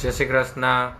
જય શ્રી કૃષ્ણ.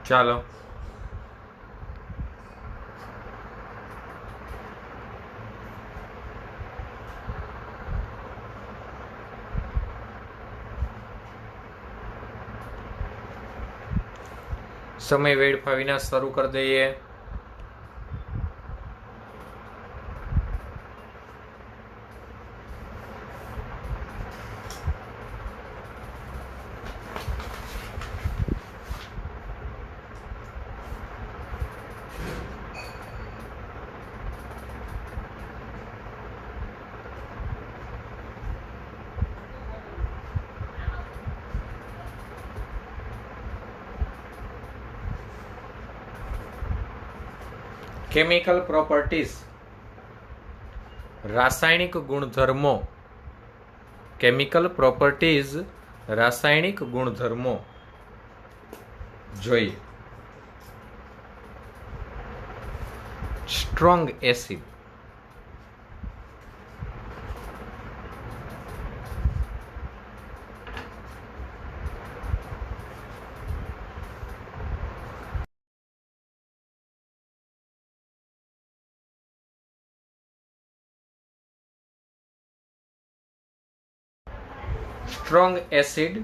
ચાલો સમય વેડફા વિના શરૂ કરી દઈએ. કેમિકલ પ્રોપર્ટીઝ, રાસાયણિક ગુણધર્મો. કેમિકલ પ્રોપર્ટીઝ, રાસાયણિક ગુણધર્મો જોઈએ. સ્ટ્રોંગ એસિડ, સ્ટ્રોંગ એસિડ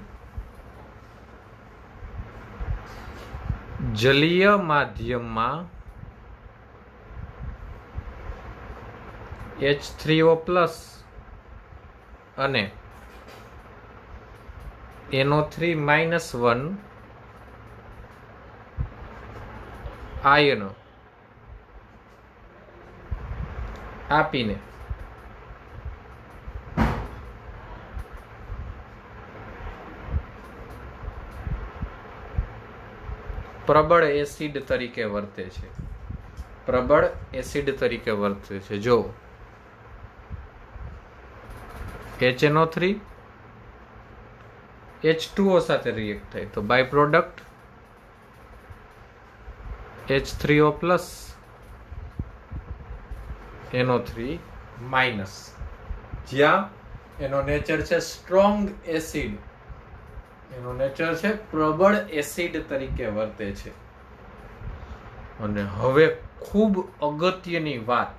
જલીય માધ્યમમાં H3O+ અને NO3-1 આયનો આપીને પ્રબળ એસિડ તરીકે વર્તે છે. પ્રબળ એસિડ તરીકે વર્તે છે. જો HNO3 H2O સાથે રિએક્ટ થાય તો બાય પ્રોડક્ટ H3O+, NO3-, જ્યાં એનો નેચર છે સ્ટ્રોંગ એસિડ, એનો નેચર છે પ્રબળ એસિડ તરીકે વર્તે છે. અને હવે ખૂબ અગત્યની વાત,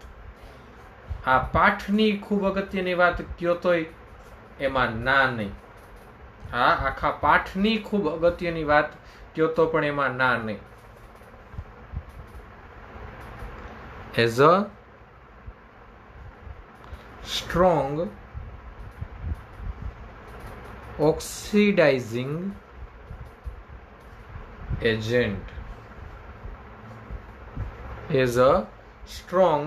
આ પાઠની ખૂબ અગત્યની વાત કયો તોય એમાં ના નહીં. આ આખા પાઠની ખૂબ અગત્યની વાત કયો તો પણ એમાં ના નહીં. As a strong oxidizing agent, is a strong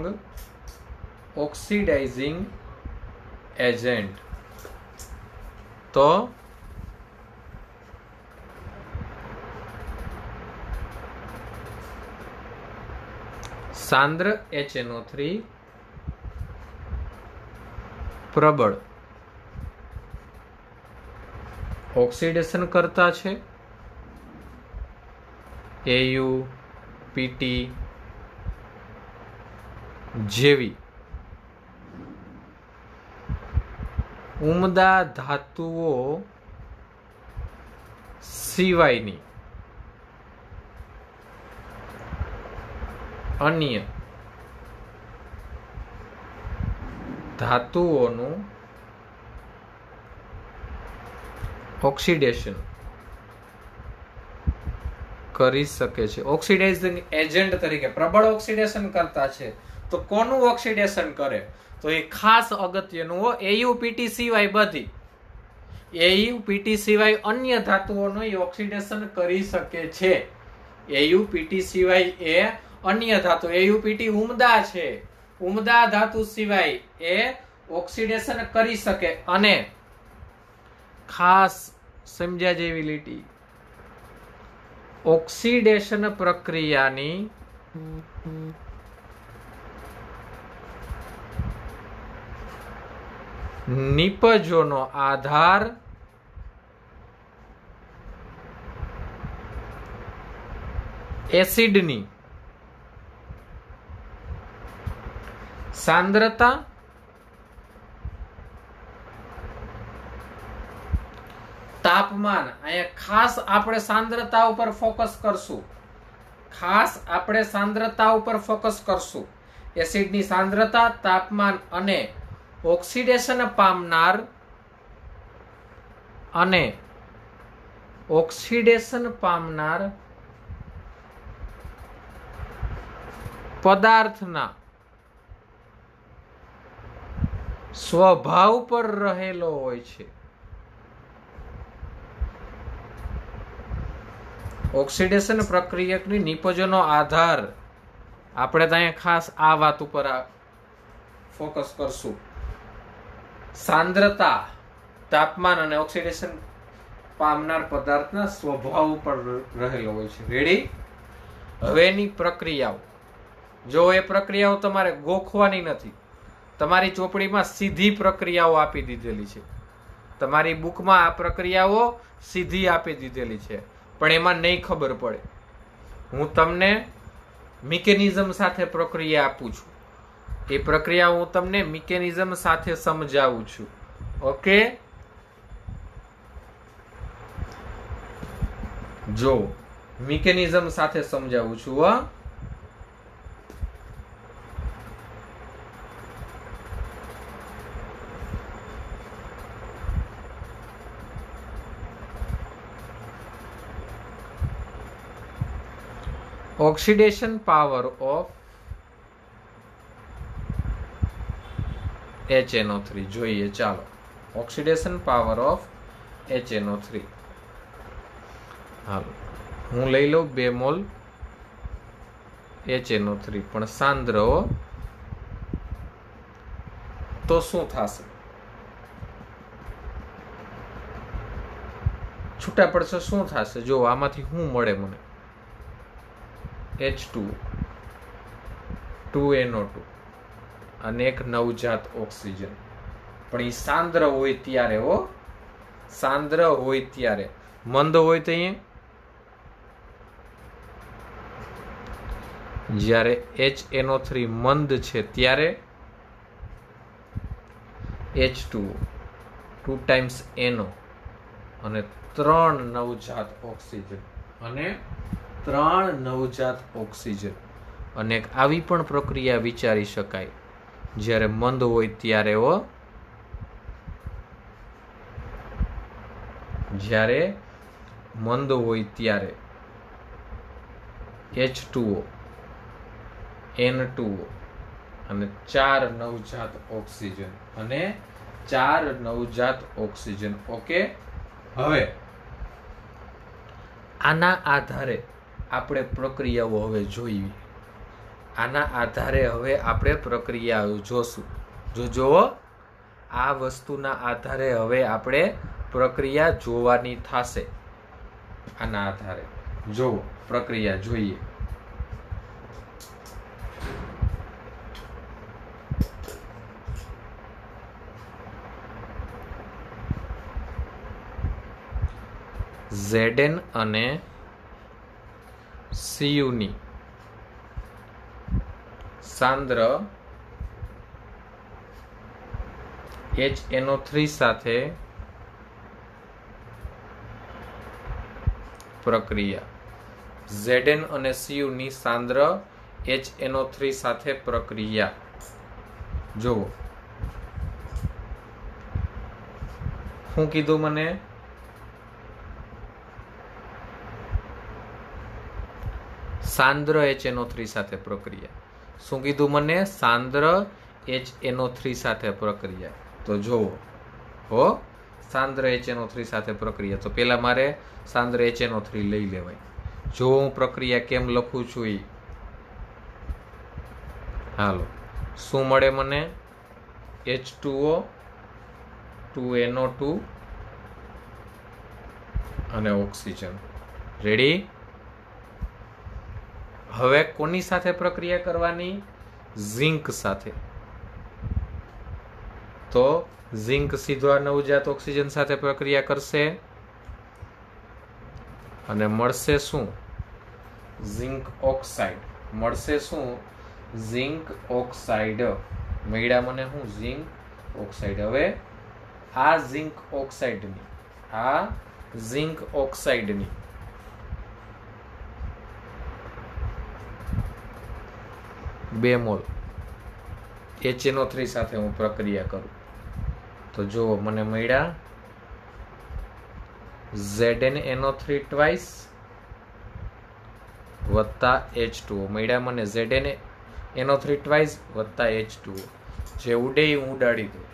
oxidizing agent. તો સાંદ્ર HNO3 પ્રબળ ઓક્સિડેશન કરતા છે. AU, PT જેવી ઉમદા ધાતુઓ સિવાયની અન્ય ધાતુઓનું ઓક્સિડેશન કરી શકે છે. ઓક્સિડાઇઝિંગ એજન્ટ તરીકે પ્રબળ ઓક્સિડેશન કરતા છે તો કોનું ઓક્સિડેશન કરે? તો એ ખાસ અગત્યનું હો. AuPT સિવાય બધી AuPT સિવાય અન્ય ધાતુઓનો એ ઓક્સિડેશન કરી શકે છે. AuPT સિવાય એ અન્ય ધાતુ, AuPT ઉમદા છે, ઉમદા ધાતુ સિવાય એ ઓક્સિડેશન કરી શકે. અને ખાસ સમજ્યા જેવી લીટી, ઓક્સિડેશન પ્રક્રિયાની નિપજોનો આધાર એસિડની સાંદ્રતા, તાપમાન. અહીંયા ખાસ આપણે સાંદ્રતા ઉપર ફોકસ કરશું. એસિડની સાંદ્રતા, તાપમાન અને ઓક્સિડેશન પામનાર પદાર્થના સ્વભાવ પર રહેલો હોય છે. ઓક્સિડેશન પ્રક્રિયકની નિપજોનો આધાર, આપણે ત્યાં ખાસ આ વાત ઉપર ફોકસ કરશું. સાંદ્રતા, તાપમાન અને ઓક્સિડેશન પામનાર પદાર્થના સ્વભાવ ઉપર રહેલો હોય છે. રેડી? હવેની પ્રક્રિયાઓ, જો એ પ્રક્રિયાઓ તમારે ગોખવાની નથી, તમારી ચોપડીમાં સીધી પ્રક્રિયાઓ આપી દીધેલી છે, તમારી બુકમાં આ પ્રક્રિયાઓ સીધી આપી દીધેલી છે, પણ એમાં નહીં ખબર પડે. હું તમને મિકેનિઝમ સાથે પ્રક્રિયા આપું છું, એ પ્રક્રિયા હું તમને મિકેનિઝમ સાથે સમજાવું છું. ઓકે? જો મિકેનિઝમ સાથે સમજાવું છું. ઓક્સિડેશન પાવર ઓફ HNO3 જોઈએ. ચાલો, ઓક્સિડેશન પાવર ઓફ HNO3. હાલો, હું લઈ લઉં 2 મોલ HNO3, પણ સાંદ્ર હો. તો શું થશે? છૂટા પડશે. શું થશે? જો આમાંથી શું મળે મને? H2O, 2NO2 અને એક નવજાત ઓક્સિજન. પણ એ સાંદ્ર હોય ત્યારે હો, સાંદ્ર હોય ત્યારે. મંદ હોય તો અહીંયા જ્યારે HNO3 મંદ છે ત્યારે H2O 2 times NO અને 3 નવજાત ઓક્સિજન અને 3 નવજાત ઓક્સિજન. અને આવી પણ પ્રક્રિયા વિચારી શકાય જ્યારે મંદ હોય ત્યારે હો, જ્યારે મંદ હોય ત્યારે H2O, N2O અને 4 નવજાત ઓક્સિજન અને 4 નવજાત ઓક્સિજન. ઓકે? હવે આના આધારે આપણે પ્રક્રિયાઓ હવે જોઈ. આના આધારે હવે આપણે પ્રક્રિયાઓ જોશું. જોવો, આ વસ્તુના આધારે હવે આપણે પ્રક્રિયા જોવાની થશે. આના આધારે જોવો, પ્રક્રિયા જોઈએ. Zn અને Cu ની સાંદ્ર HNO3 સાથે પ્રક્રિયા. Zn અને Cu ની સાંદ્ર HNO3 સાથે પ્રક્રિયા. જુઓ, શું કીધું મને? સાંદ્ર HNO3 સાથે પ્રક્રિયા. શું કીધું મને? સાંદ્ર HNO3 સાથે પ્રક્રિયા. તો જોવો હો, સાંદ્ર HNO3 સાથે પ્રક્રિયા. તો પેલા મારે સાંદ્ર HNO3 લઈ લેવાય. જો હું પ્રક્રિયા કેમ લખું છું એ હાલો, શું મળે મને? H2O 2NO2 અને ઓક્સિજન. રેડી? હવે કોની સાથે પ્રક્રિયા કરવાની? ઝિંક સાથે. તો ઝિંક સીધો આ નવજાત ઓક્સિજન સાથે પ્રક્રિયા કરશે અને મળશે શું? Zinc oxide. મળશે શું? Zinc oxide. મળ્યા મને શું? Zinc oxide. હવે આ ઝિંક ઓક્સાઇડની બે મોલ HNO3 સાથે હું પ્રક્રિયા કરું તો જો મને મળ્યા ZnNO3 ટ્વાઇસ વત્તા H2O. મળ્યા મને ZnNO3 ટ્વાઇસ વત્તા H2O. જે ઉડે એ હું ઉડાડી દઉં.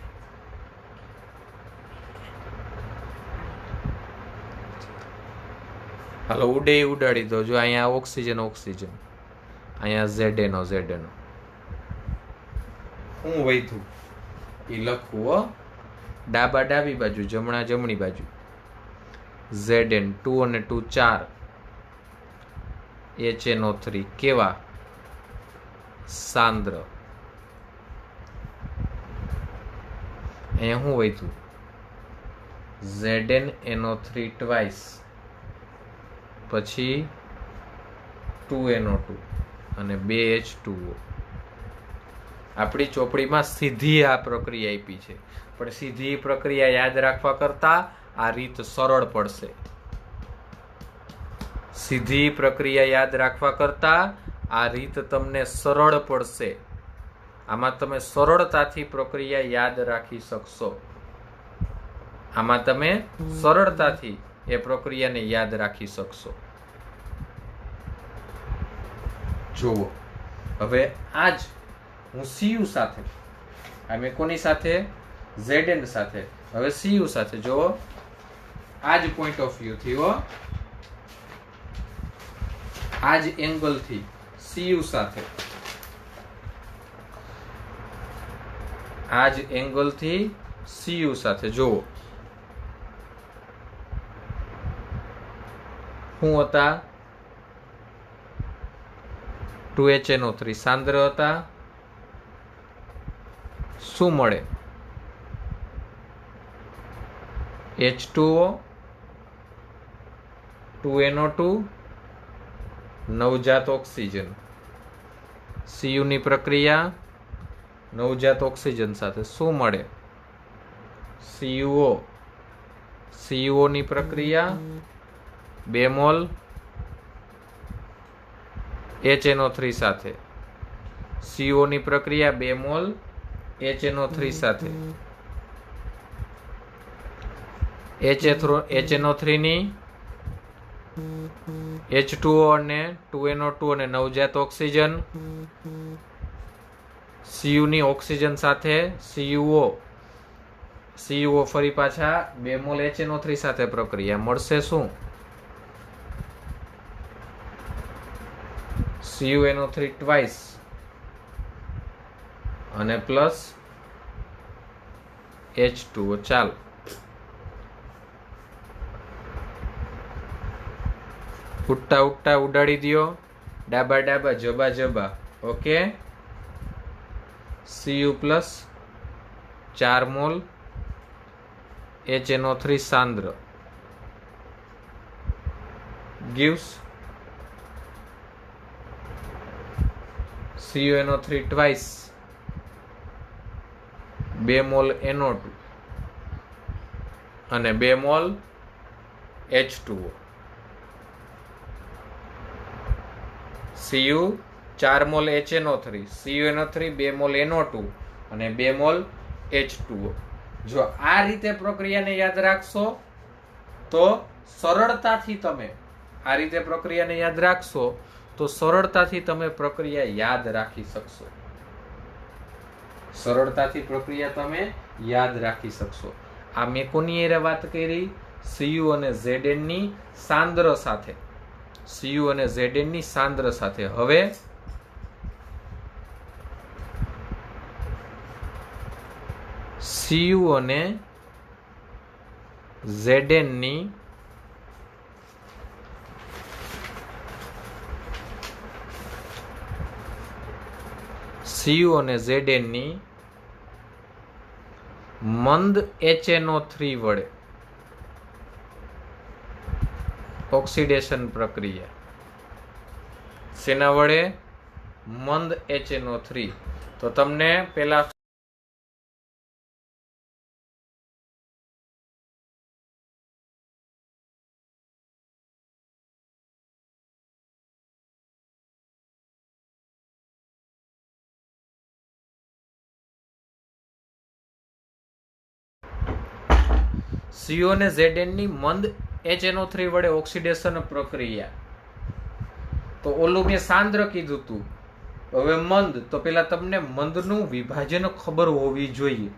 હાલો, ઉડે એ ઉડાડી દો. જો અહીંયા ઓક્સિજન અહીંયા ZnO. હું વૈધું એ લખવું હો. ડાબી બાજુ, જમણી બાજુ. Zn 2 અને 2 4 HNO3 કેવા? સાંદ્ર. અહીંયા હું વૈધું ZnNO3 ટ્વાઇસ પછી 2NO2 અને 2 H2O. આપણી ચોપડીમાં સીધી આ પ્રક્રિયા આપી છે, પણ સીધી પ્રક્રિયા યાદ રાખવા કરતા આ રીત સરળ પડશે. સીધી પ્રક્રિયા યાદ રાખવા કરતા આ રીત તમને સરળ પડશે. આમાં તમે સરળતાથી પ્રક્રિયા યાદ રાખી શકશો. આમાં તમે સરળતાથી એ પ્રક્રિયાને યાદ રાખી શકશો. જુઓ, હવે આજ હું Cu સાથે, આ મેં કોની સાથે? Zn સાથે. હવે Cu સાથે જુઓ, આજ પોઈન્ટ ઓફ વ્યૂ થી હો, આજ એંગલ થી Cu સાથે, આજ એંગલ થી Cu સાથે જુઓ શું હતા? 2HNO3 સાંદ્ર હતા. શું મળે? H2O 2NO2 નવજાત ઓક્સિજન. Cu ની પ્રક્રિયા નવજાત ઓક્સિજન સાથે શું મળે? CO ની પ્રક્રિયા 2 મોલ HNO3 સાથે. CO ની પ્રક્રિયા 2 મોલ HNO3 સાથે. HNO3 ની H2O અને 2NO2 અને નવજાત ઓક્સિજન. Cu ની ઓક્સિજન સાથે CuO ફરી પાછા 2 મોલ HNO3 સાથે પ્રક્રિયા. મળશે શું? CuNO3 ટ્વાઇસ અને પ્લસ H2O. ચાલો ઉડતા ઉડાડી દો. ડાબા જબા. Okay. Cu plus 4 mole HNO3 સાંદ્ર gives CuNO3 twice 2 mole NO2 અને 2 mall H2O. Cu 4 mole HNO3, CuNO3 2 mole NO2 અને 2 મોલ H2O. જો આ રીતે પ્રક્રિયાને યાદ રાખશો તો સરળતાથી તમે આ રીતે પ્રક્રિયાને યાદ રાખશો તો સરળતાથી તમે પ્રક્રિયા યાદ રાખી શકશો. સરળતાથી પ્રક્રિયા તમે યાદ રાખી શકશો. આ મેં કોની એરે વાત કરી? Cu અને Zn ની સાંદ્ર સાથે. Cu અને Zn ની સાંદ્ર સાથે. હવે Cu અને Zn ની Cu અને Zn ની મંદ HNO3 વડે ઓક્સિડેશન પ્રક્રિયા. શેના વડે? મંદ HNO3. તો તમને પેલા Cu અને Zn ની મંદ HNO3 વડે ઓક્સિડેશન પ્રક્રિયા. તો ઓલું મેં સાંદ્ર કીધું તું, હવે મંદ. તો પેલા તમને મંદનું વિભાજન ખબર હોવી જોઈએ.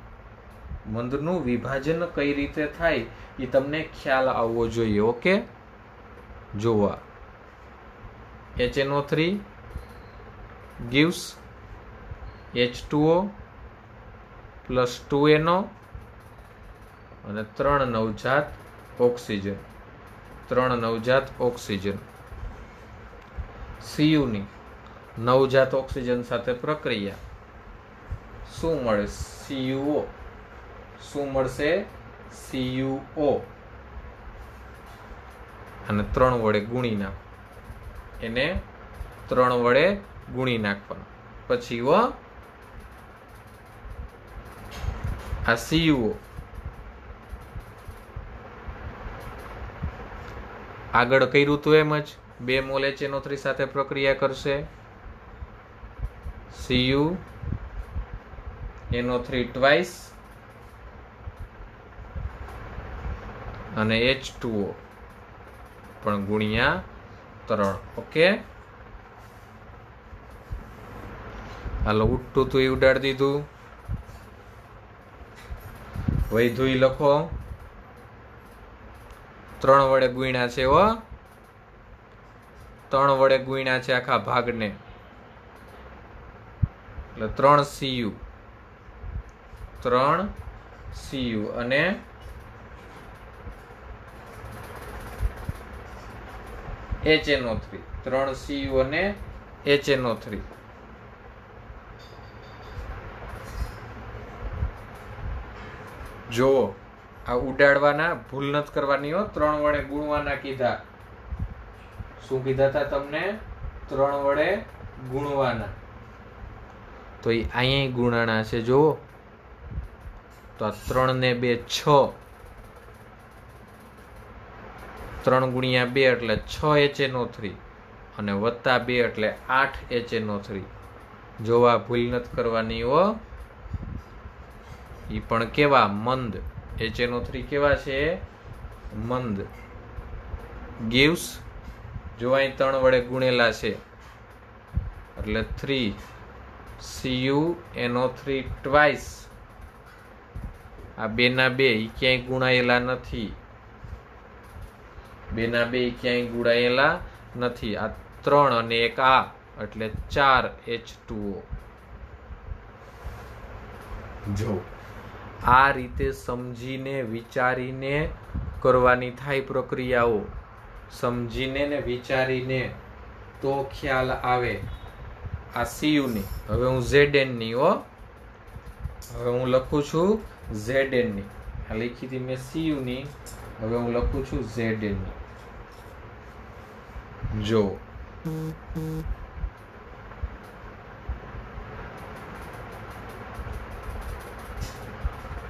મંદનું વિભાજન કઈ રીતે થાય એ તમને ખ્યાલ આવવો જોઈએ. ઓકે, જોવા HNO3 gives H2O plus 2NO અને 3 નવજાત ઓક્સિજન. 3 નવજાત ઓક્સિજન. Cu ની નવજાત ઓક્સિજન સાથે પ્રક્રિયા. શું મળે? CuO. શું મળશે? CuO. અને 3 વડે ગુણી નાખ. એને 3 વડે ગુણી નાખવાનું. પછી આ CuO આગળ કર્યું તું એમ જ 2 મોલ HNO3 સાથે પ્રક્રિયા કરશે. CuNO3 ટ્વાઇસ અને H2O પણ ગુણ્યા 3. ઓકે, હાલો, ઉડતું તું એ ઉડાડી દીધું. વૈધું લખો. 3 વડે ગુણ્યા છે. 3 વડે ગુણ્યા છે આખા ભાગને, એટલે 3 Cu. 3 Cu અને HNO3. 3 Cu અને HNO3. જો આ ઉડાડવાના ભૂલ નથી કરવાની હો. 3 વડે ગુણવાના કીધા. શું કીધા હતા તમને? 3 વડે ગુણવાના. તો એ અહીંયા ગુણાણા છે. જો તો આ 3 ને 2 6. 3 ગુણ્યા 2 એટલે 6 HNO3 અને વત્તા 2 એટલે 8 HNO3. જોવા ભૂલ નથી કરવાની હો. ઈ પણ કેવા? મંદ. HNO3 કેવા છે? મંદ. gives, જો અહીં 3 વડે ગુણેલા છે એટલે 3 CuNO3 ટ્વાઇસ. આ 2 ના 2 ઈ ક્યાંય ગુણાયેલા નથી. 2 ના 2 ક્યાંય ગુણાયેલા નથી. આ 3 અને 1 આ એટલે 4 H2O. જો આ રીતે સમજીને વિચારીને કરવાની થાય પ્રક્રિયાઓ. સમજીને ને વિચારીને તો ખ્યાલ આવે. આ Cu ની, હવે હું Zn ની હો. હવે હું લખું છું Zn ની. આ લખી હતી મેં Cu ની, હવે હું લખું છું Zn ની. જો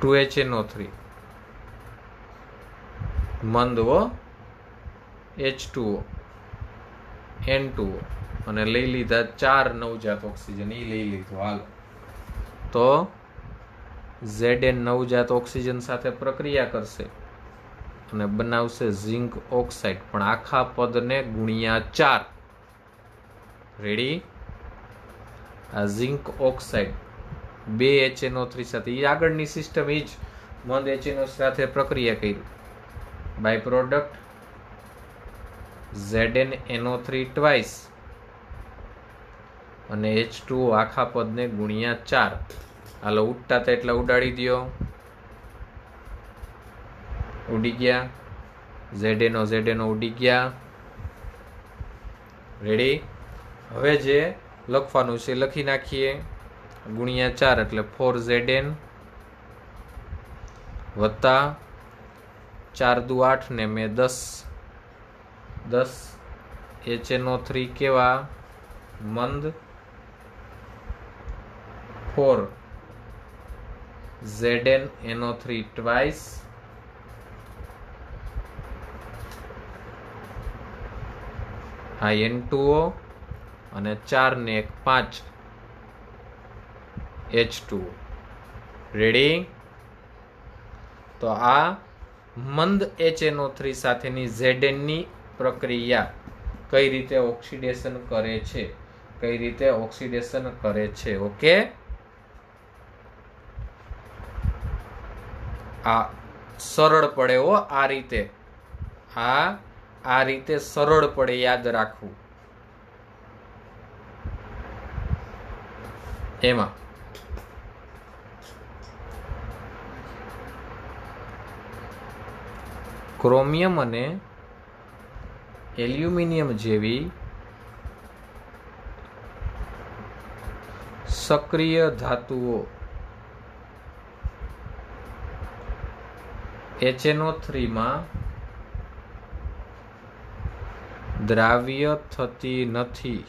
HNO3 મંદ હો. H2O N2O અને લઈ લીધા 4 નવજાત ઓક્સિજન. એ લઈ લીધું. હાલ, તો Zn નવજાત ઓક્સિજન સાથે પ્રક્રિયા કરશે અને બનાવશે ઝિંક ઓક્સાઇડ, પણ આખા પદને ગુણ્યા 4. રેડી. આ ઝિંક ઓક્સાઇડ 2 HNO3 સાથે, એ આગળની સિસ્ટમ એ જ મંદ HNO સાથે પ્રક્રિયા કરી. બાય પ્રોડક્ટ ZnNO3 ટ્વાઇસ અને H2O આખા પદને ગુણ્યા 4. હાલો ઉડતા હતા એટલા ઉડાડી દો. ઉડી ગયા. ZnO ઉડી ગયા. રેડી. હવે જે લખવાનું છે લખી નાખીએ. ગુણ્યા 4 એટલે 4Zn વત્તા 4 દુ 8 ને મેં 10 HNO3 કેવા મંદ, 4ZnNO3 ટ્વાઇસ આ N2O અને 4 ને 1 5 H2O. રેડી. તો આ મંદ HNO3 સાથેની Zn ની પ્રક્રિયા કઈ રીતે ઓક્સિડેશન કરે છે, કઈ રીતે ઓક્સિડેશન કરે છે. ઓકે, આ સરળ પડે હો. આ રીતે આ રીતે સરળ પડે, યાદ રાખવું. એમાં ક્રોમિયમ અને એલ્યુમિનિયમ જેવી સક્રિય ધાતુઓ HNO3 માં દ્રાવ્ય થતી નથી,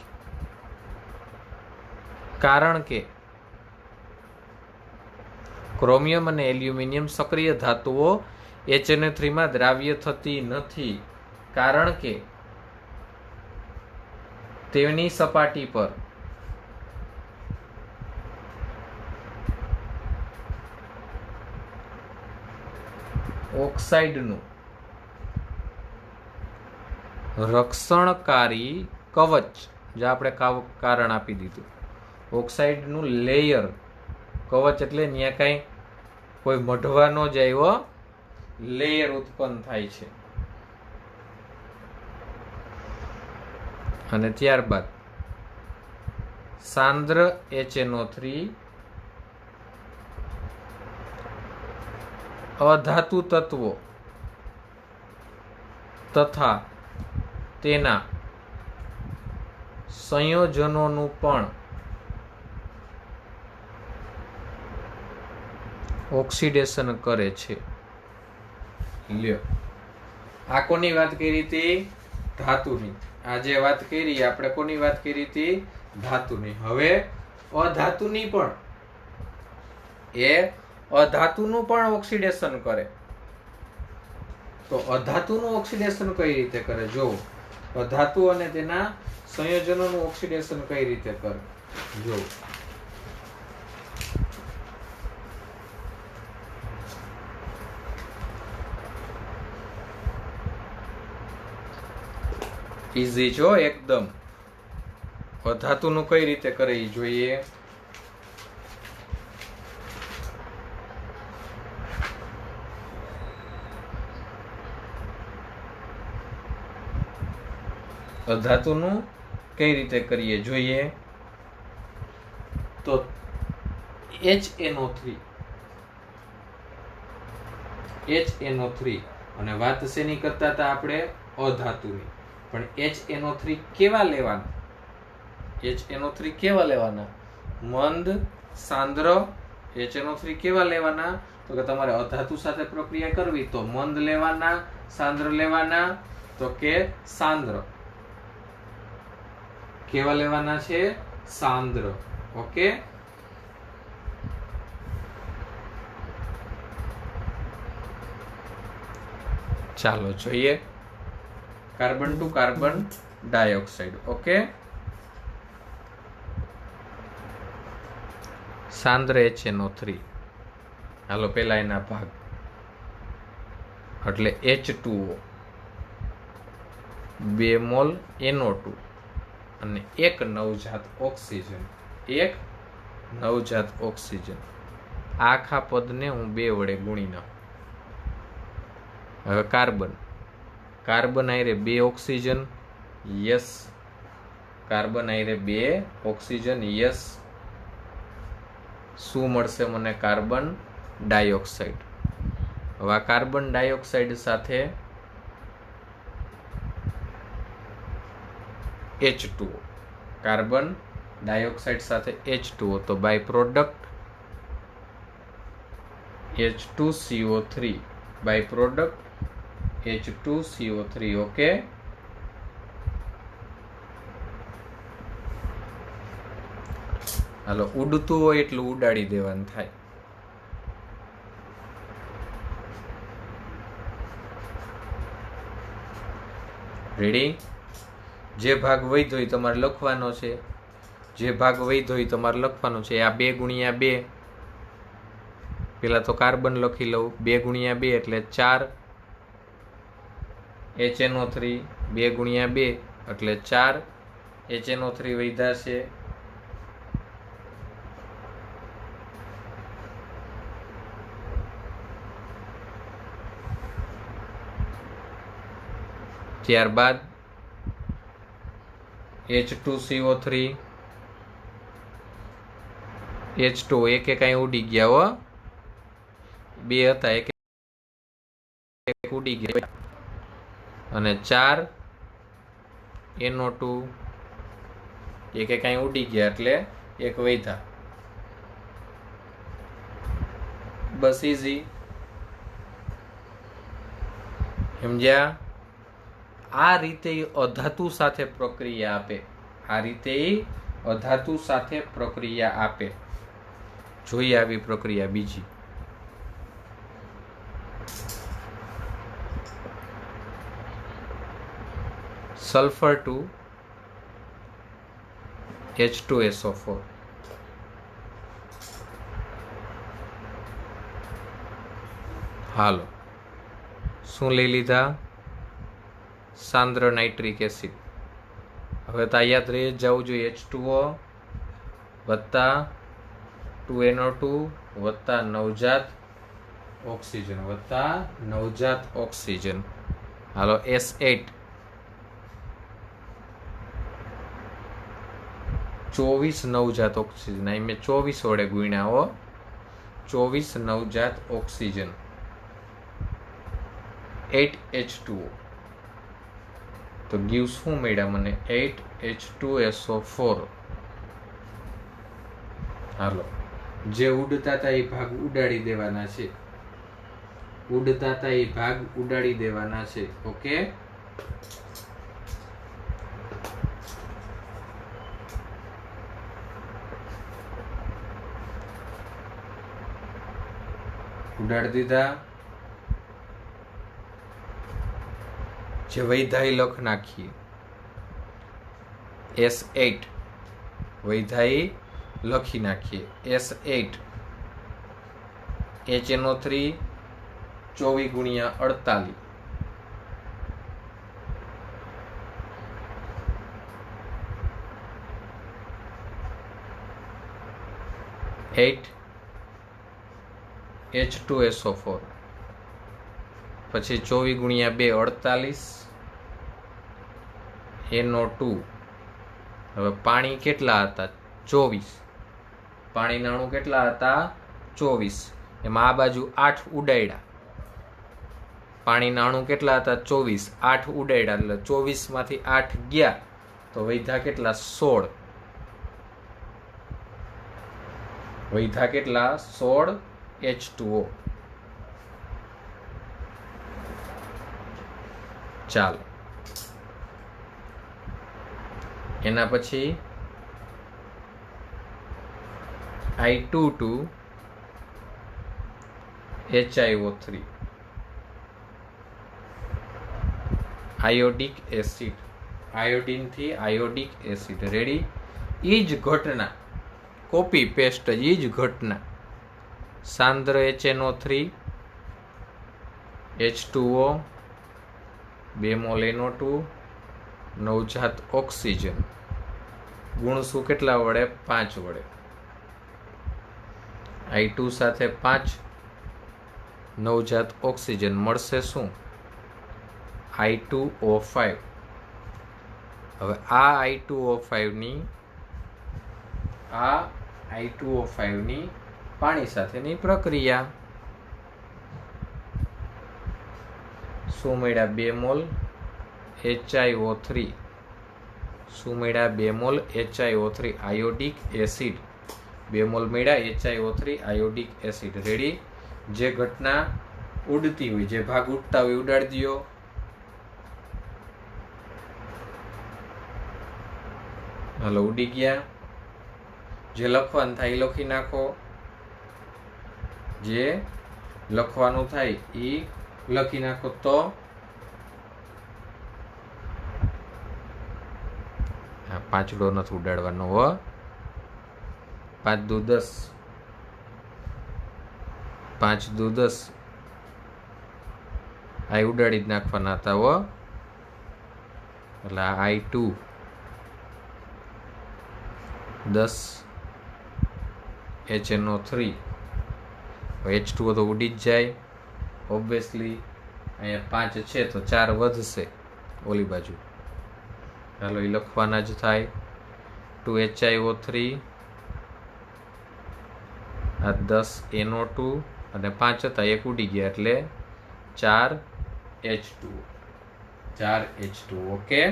કારણ કે ક્રોમિયમ અને એલ્યુમિનિયમ સક્રિય ધાતુઓ HNO3 માં દ્રાવ્ય થતી નથી, કારણ કે તેની સપાટી પર ઓક્સાઇડનું રક્ષણકારી કવચ, જે આપણે કારણ આપી દીધું, ઓક્સાઇડનું લેયર, કવચ એટલે ત્યાં કઈ કોઈ મઢવા ન જાય એવો લેયર ઉત્પન્ન થાય છે. અને ત્યારબાદ સાંદ્ર HNO3 અધાતુ તત્વો તથા તેના સંયોજનોનું પણ ઓક્સિડેશન કરે છે. લ્યો, આ કોની વાત કરી હતી? ધાતુની. આ જે વાત કરી આપણે કોની વાત કરી હતી? ધાતુની. હવે અધાતુની પણ, એ અધાતુનું પણ ઓક્સિડેશન કરે. તો અધાતુનું ઓક્સિડેશન કઈ રીતે કરે? જો અધાતુ અને તેના સંયોજનોનું ઓક્સિડેશન કઈ રીતે કરે જો. ઈઝી છો એકદમ. અધાતુનું કઈ રીતે કરે એ જોઈએ. અધાતુનું કઈ રીતે કરીએ જોઈએ. તો HNO3 અને વાત શેની કરતા હતા આપણે? અધાતુની. પણ HNO3 કેવા લેવાના? HNO3 કેવા લેવાના? મંદ, સાંદ્ર. HNO3 કેવા લેવાના? તો કે તમારે અધાતુ સાથે પ્રક્રિયા કરવી તો મંદ લેવાના, સાંદ્ર લેવાના. તો કે સાંદ્ર. કેવા લેવાના છે? સાંદ્ર. ઓકે. ચાલો જોઈએ. Carbon to carbon dioxide. Okay. સાંદ્ર HNO3. હાલો પેલા એના ભાગ એટલે H2O 2 મોલ NO2 અને એક નવજાત ઓક્સિજન. એક નવજાત ઓક્સિજન. આખા પદને હું 2 વડે ગુણી નાખું. હવે કાર્બન. કાર્બન આયરે 2 ઓક્સિજન. યસ. કાર્બન આયરે 2 ઓક્સિજન. યસ. શું મળશે મને? Carbon dioxide. હવે આ કાર્બન ડાયોક્સાઇડ સાથે H2O. કાર્બન ડાયોક્સાઇડ સાથે H2O, તો by product H2CO3. By product H2CO3. Okay. હાલો, ઉડતું હોય એટલું ઉડાડી દેવાનું થાય. રેડી? જે ભાગ વધ્યો એ તમારે લખવાનો છે. જે ભાગ વધ્યો એ તમારે લખવાનો છે. આ 2 ગુણ્યા 2. પેલા તો કાર્બન લખી લઉં. 2 ગુણ્યા 2 એટલે 4 HNO3. 2 ગુણ્યા 2 એટલે 4 HNO3 વધ્યા છે. ત્યારબાદ H2CO3. H2 એક કઈ ઉડી ગયા હો. 2 હતા, એક ઉડી ગયા. અને 4 NO2 એક કઈ ઉડી ગયા એટલે એક વધ્યા. બસ ઈઝી. સમજ્યા? આ રીતે અધાતુ સાથે પ્રક્રિયા આપે. આ રીતે અધાતુ સાથે પ્રક્રિયા આપે. જોઈએ આવી પ્રક્રિયા બીજી. Sulphur two H2SO4. હાલો, શું લઈ લીધા? સાંદ્ર નાઇટ્રિક એસિડ. હવે તો યાદ રહી જવું જોઈએ. H2O વત્તા 2NO2 વત્તા નવજાત ઓક્સિજન વત્તા નવજાત ઓક્સિજન. હાલો, S8. 24 નવજાત ઓક્સિજન. અહીં મેં 24 વડે ગુણ્યા હો. 24 નવજાત ઓક્સિજન. 8H2O. તો ગીવ શું મળ્યા મને? 8H2SO4. હાલો, જે ઉડતા હતા એ ભાગ ઉડાડી દેવાના છે. ઉડતા હતા એ ભાગ ઉડાડી દેવાના છે. ઓકે. ઉડાડી દીધા. જે વૈધાઈ લખ નાખીએ. S8 વૈધાઈ લખી નાખીએ. S8 HNO3 24 ગુણ્યા 48. 8 H2SO4. પછી 24 ગુણ્યા 2 48 NO2. હવે પાણી કેટલા હતા? 24. પાણીના અણુ કેટલા હતા? 24. એમાં આ બાજુ 8 ઉડાડ્યા. પાણીના અણુ કેટલા હતા? 24. 8 ઉડાડ્યા એટલે 24 માંથી 8 ગયા તો વૈધા કેટલા? 16. વૈધા કેટલા? 16 H2O. ચાલો, એના પછી I22 HiO3 આયોડિક એસિડ. આયોડિન થી આયોડિક એસિડ. રેડી? એ જ ઘટના, કોપી પેસ્ટ જ એ જ ઘટના. સાંદ્ર HNO3 H2O 2 મોલ NO2 નવજાત ઓક્સિજન ગુણશું કેટલા વડે? 5 વડે. I2 સાથે 5 નવજાત ઓક્સિજન મળશે શું? I2O5. હવે આ I2O5 ની પાણી સાથેની પ્રક્રિયા. શું મળ્યા? 2 મોલ HiO3. શું મળ્યા? 2 મોલ HiO3 આયોડિક એસિડ. 2 મોલ મળ્યા HiO3 આયોડિક એસિડ. રેડી? જે ઘટના ઉડતી હોય, જે ભાગ ઉડતા હોય ઉડાડી દો. હાલો, ઉડી ગયા. જે લખવાનું થાય એ લખી નાખો. જે લખવાનું થાય એ લખી નાખો. તો પાંચડો નથી ઉડાડવાનો હો. 5 દુ 10. 5 દુ 10. આ ઉડાડી જ નાખવાના હતા હો. એટલે I2 10 HNO3. H2O તો ઉડી જ જાય ઓબ્વિયસલી. અહીંયા 5 છે તો 4 વધશે ઓલી બાજુ. ચાલો, એ લખવાના જ થાય. 2 HiO3 આ 10 NO2 અને 5 હતા, 1 ઉડી ગયા એટલે 4 H2O. 4 H2O. ઓકે.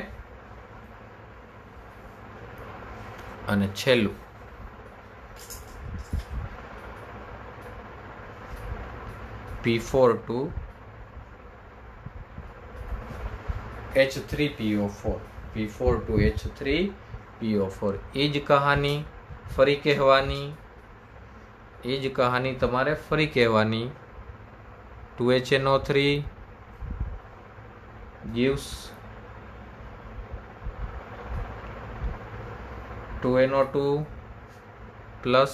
અને છેલ્લું P4 H3PO4. P4 H3PO4. એ જ કહાની ફરી કહેવાની. એ જ કહાની તમારે ફરી કહેવાની. 2 HNO3 gives 2 NO2 plus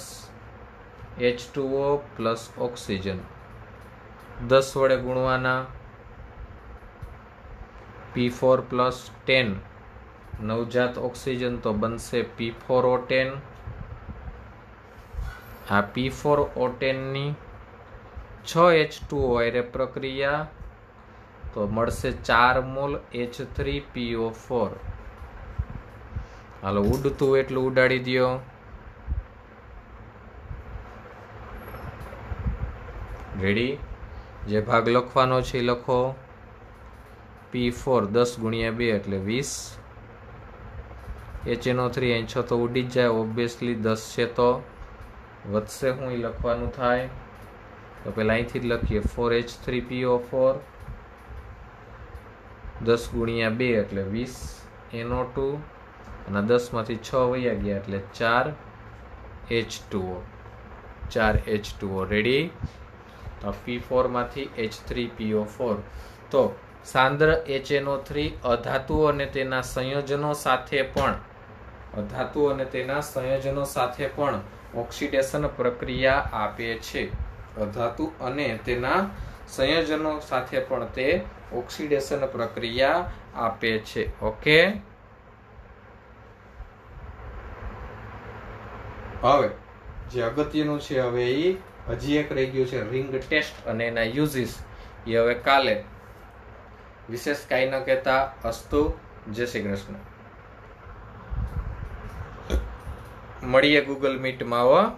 H2O plus oxygen. 10 વડે ગુણવાના. P4 plus 10 નવજાત ઓક્સિજન તો બનશે P4O10. આ P4O10 ની 6 H2O હારે પ્રક્રિયા તો મળશે 4 મોલ H3PO4. હાલો, ઉડતું એટલું ઉડાડી દો. રેડી? જે ભાગ લખવાનો છે એ લખો. P4 10 ગુણ્યા 2 એટલે 20. HNO3 અહીં 6 તો ઉડી જ જાય ઓબ્વિયસલી. 10 છે તો વધશે શું એ લખવાનું થાય. તો પહેલાં અહીંથી જ લખીએ 4H3PO4. 10 ગુણ્યા 2 એટલે 20 NO2 અને 10 માંથી 6 વયા ગયા એટલે 4 H2O. 4 H2O. રેડી? તો P4 માંથી H3PO4. તો સાંદ્ર HNO3 અધાતુ અને તેના સંયોજનો સાથે પણ ઓક્સિડેશન પ્રક્રિયા આપે છે. અધાતુ અને તેના સંયોજનો સાથે પણ તે ઓક્સિડેશન પ્રક્રિયા આપે છે. ઓકે. હવે જે અગત્યનું છે, હવે એ હજી એક રહી ગયું છે રિંગ ટેસ્ટ અને એના યુઝિસ. એ હવે કાલે. વિશેષ કાંઈ ન કહેતા. અસ્તુ. જય શ્રી કૃષ્ણ. મળીએ ગૂગલ મીટમાં.